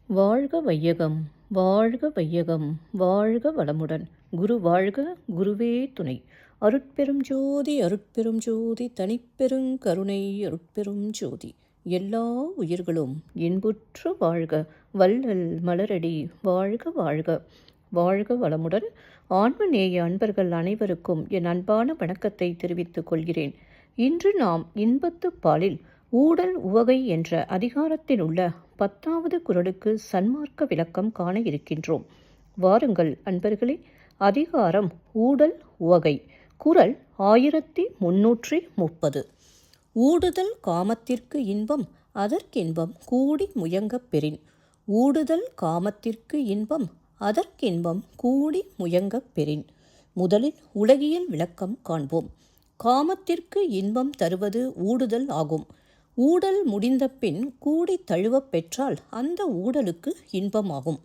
வாழ்க வையகம், வாழ்க வையகம், வாழ்க வளமுடன். குரு வாழ்க, குருவே துணை. அருட்பெரும் ஜோதி, அருட்பெரும் ஜோதி, தனிப்பெருங் கருணை, அருட்பெரும் ஜோதி. எல்லா உயிர்களும் இன்புற்று வாழ்க, வள்ளல் மலரடி வாழ்க வாழ்க. வாழ்க வளமுடன். ஆன்மநேய அன்பர்கள் அனைவருக்கும் என் அன்பான வணக்கத்தை தெரிவித்துக் கொள்கிறேன். இன்று நாம் இன்பத்து பாலில் ஊடல் உவகை என்ற அதிகாரத்தில் உள்ள 10வது குறளுக்கு சன்மார்க்க விளக்கம் காண இருக்கின்றோம். வாருங்கள் அன்பர்களே. அதிகாரம் ஊடல் உவகை. குறள் 1330. ஊடுதல் காமத்திற்கு இன்பம் அதற்கின்பம் கூடி முயங்கப் பெறின். ஊடுதல் காமத்திற்கு இன்பம் அதற்கின்பம் கூடி முயங்கப் பெறின். முதலில் உலகியல் விளக்கம் காண்போம். காமத்திற்கு இன்பம் தருவது ஊடுதல் ஆகும். ஊடல் முடிந்த பின் கூடி தழுவப் பெற்றால் அந்த ஊடலுக்கு இன்பமாகும்.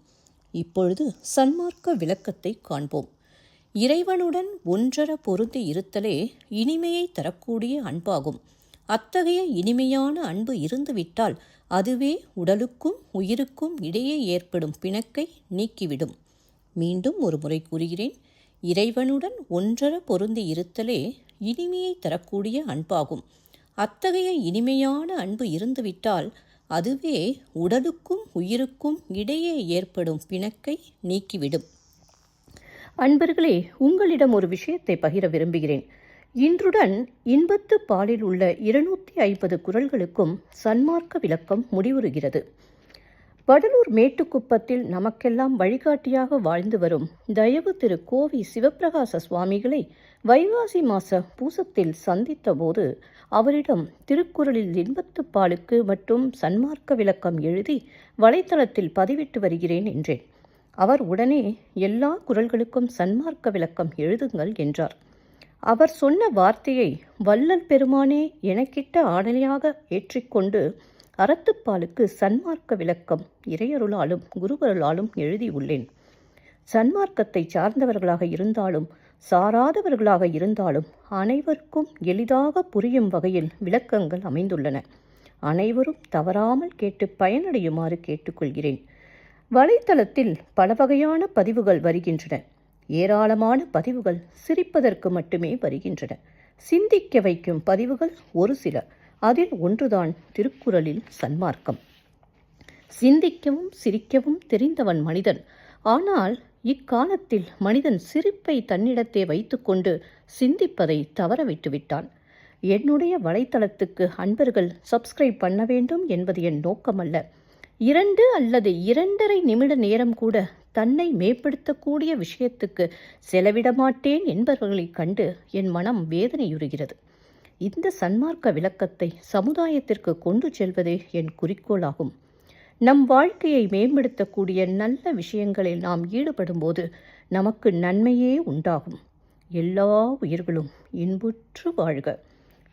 இப்பொழுது சன்மார்க்க விளக்கத்தை காண்போம். இறைவனுடன் ஒன்றர பொருந்தி இருத்தலே இனிமையை தரக்கூடிய அன்பாகும். அத்தகைய இனிமையான அன்பு இருந்துவிட்டால் அதுவே உடலுக்கும் உயிருக்கும் இடையே ஏற்படும் பிணக்கை நீக்கிவிடும். மீண்டும் ஒரு முறை கூறுகிறேன். இறைவனுடன் ஒன்றர பொருந்தி இருத்தலே இனிமையை தரக்கூடிய அன்பாகும். அத்தகைய இனிமையான அன்பு இருந்துவிட்டால் அதுவே உடலுக்கும் உயிருக்கும் இடையே ஏற்படும் பிணக்கை நீக்கிவிடும். அன்பர்களே, உங்களிடம் ஒரு விஷயத்தை பகிர விரும்புகிறேன். இன்றுடன் இன்பத்து பாலில் உள்ள 250 குறள்களுக்கும் சன்மார்க்க விளக்கம் முடிவுறுகிறது. வடலூர் மேட்டுக்குப்பத்தில் நமக்கெல்லாம் வழிகாட்டியாக வாழ்ந்து வரும் தயவு திரு கோவி சிவப்பிரகாச சுவாமிகளை வைகாசி மாச பூசத்தில் சந்தித்த போது அவரிடம் திருக்குறளில் இன்பத்து பாலுக்கு மட்டும் சன்மார்க்க விளக்கம் எழுதி வலைத்தளத்தில் பதிவிட்டு வருகிறேன் என்றேன். அவர் உடனே எல்லா குறள்களுக்கும் சன்மார்க்க விளக்கம் எழுதுங்கள் என்றார். அவர் சொன்ன வார்த்தையை வள்ளல் பெருமானே எனக்கிட்ட ஆணையாக ஏற்றிக்கொண்டு அறத்துப்பாலுக்கு சன்மார்க்க விளக்கம் இறையருளாலும் குருவருளாலும் எழுதியுள்ளேன். சன்மார்க்கத்தை சார்ந்தவர்களாக இருந்தாலும் சாராதவர்களாக இருந்தாலும் அனைவருக்கும் எளிதாக புரியும் வகையில் விளக்கங்கள் அமைந்துள்ளன. அனைவரும் தவறாமல் கேட்டு பயனடையுமாறு கேட்டுக்கொள்கிறேன். வலைத்தளத்தில் பல வகையான பதிவுகள் வருகின்றன. ஏராளமான பதிவுகள் சிரிப்பதற்கு மட்டுமே வருகின்றன. சிந்திக்க வைக்கும் பதிவுகள் ஒரு சில. அதில் ஒன்றுதான் திருக்குறளில் சன்மார்க்கம். சிந்திக்கவும் சிரிக்கவும் தெரிந்தவன் மனிதன். ஆனால் இக்காலத்தில் மனிதன் சிரிப்பை தன்னிடத்தே வைத்துக்கொண்டு சிந்திப்பதை தவறவிட்டு விட்டான். என்னுடைய வலைத்தளத்துக்கு அன்பர்கள் சப்ஸ்கிரைப் பண்ண வேண்டும் என்பது என் நோக்கமல்ல. 2 அல்லது 2.5 நிமிட நேரம் கூட தன்னை மேம்படுத்தக்கூடிய விஷயத்துக்கு செலவிட மாட்டேன் என்பவர்களைக் கண்டு என் மனம் வேதனையுறுகிறது. இந்த சன்மார்க்க விளக்கத்தை சமுதாயத்திற்கு கொண்டு செல்வதே என் குறிக்கோளாகும். நம் வாழ்க்கையை மேம்படுத்தக்கூடிய நல்ல விஷயங்களில் நாம் ஈடுபடும்போது நமக்கு நன்மையே உண்டாகும். எல்லா உயிர்களும் இன்புற்று வாழ்க.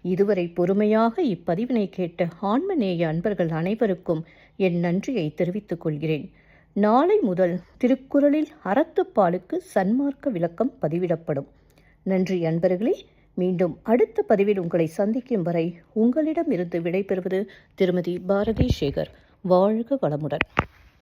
இதுவரை பொறுமையாக இப்பதிவினை கேட்ட ஆன்மநேய அன்பர்கள் அனைவருக்கும் என் நன்றியை தெரிவித்துக் கொள்கிறேன். நாளை முதல் திருக்குறளில் அறத்துப்பாலுக்கு சன்மார்க்க விளக்கம் பதிவிடப்படும். நன்றி அன்பர்களே. மீண்டும் அடுத்த பதிவில் உங்களை சந்திக்கும் வரை உங்களிடம் இருந்து விடைபெறுவது திருமதி பாரதி சேகர். வாழ்க வளமுடன்.